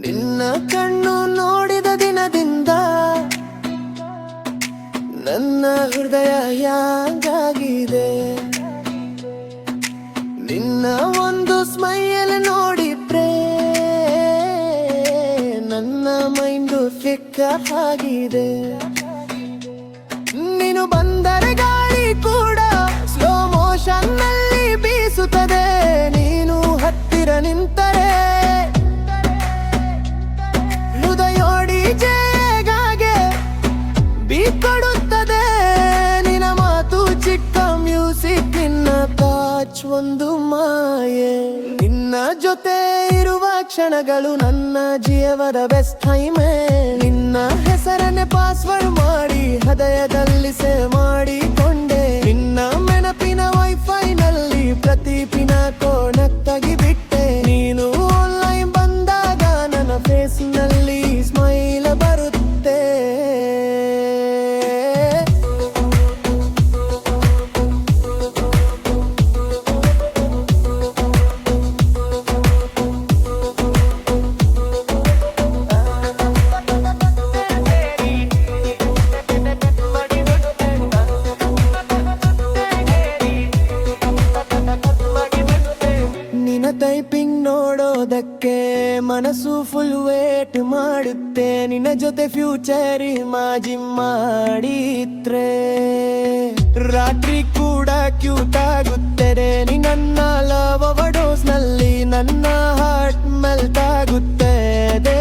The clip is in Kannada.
ನಿನ್ನ ಕಣ್ಣು ನೋಡಿದ ದಿನದಿಂದ ನನ್ನ ಹೃದಯ ಹ್ಯಾಂಗಾಗಿದೆ. ನಿನ್ನ ಒಂದು ಸ್ಮೈಲ್ ನೋಡಿದ್ರೆ ನನ್ನ ಮೈಂಡು ಫಿಕ್ಕರ್ ಆಗಿದೆ. ನೀನು ಬಂದರೆ ಗಾಳಿ ಕೂಡ ಸ್ಲೋ ಮೋಷನ್ ನಲ್ಲಿ ಬೀಸುತ್ತದೆ. ನೀನು ಹತ್ತಿರ ನಿಂತರೆ ಹೃದಯೋಡಿ ಜೇಗಾಗೆ ಬೀಕೊಡುತ್ತದೆ. ನಿನ್ನ ಮಾತು ಚಿಕ್ಕ ಮ್ಯೂಸಿಕ್, ನಿನ್ನ ಟಚ್ ಒಂದು ಮಾಯೆ. ನಿನ್ನ ಜೊತೆ ಇರುವ ಕ್ಷಣಗಳು ನನ್ನ ಜೀವದ ಬೆಸ್ಟ್ ಟೈಮೇ. ನಿನ್ನ ಹೆಸರನ್ನೇ ಪಾಸ್ವರ್ಡ್ ಮಾಡಿ ಹೃದಯದಲ್ಲಿ ಸೇವ್ ಮಾಡಿಕೊಂಡೆ. ನಿನ್ನ ನೆನಪಿನ ವೈಫೈನಲ್ಲಿ ಪ್ರತಿಪಿನ ಕೋಣಕ್ ತೆಗಿಬಿಟ್ಟೆ. ನೀನು ಆನ್ಲೈನ್ ಬಂದಾಗ ನನ್ನ ಫೇಸ್ನಲ್ಲಿ ಸ್ಮೈಲ್ ಬರುತ್ತೆ. ನಿನ್ನ ಟೈಪಿಂಗ್ ನೋಡೋದಕ್ಕೆ ಮನಸ್ಸು ಫುಲ್ ವೇಟ್ ಮಾಡುತ್ತೆ. ನಿನ್ನ ಜೊತೆ ಫ್ಯೂಚರ್ ಇಮ್ಯಾಜಿನ್ ಮಾಡಿದ್ರೆ ರಾತ್ರಿ ಕೂಡ ಕ್ಯೂಟ್ ಆಗುತ್ತದೆ. ನೀ ನನ್ನ ಲವ್ ಓವರ್ಡೋಸ್ ನಲ್ಲಿ ನನ್ನ ಹಾರ್ಟ್ ಮೆಲ್ಟ್ ಆಗುತ್ತದೆ.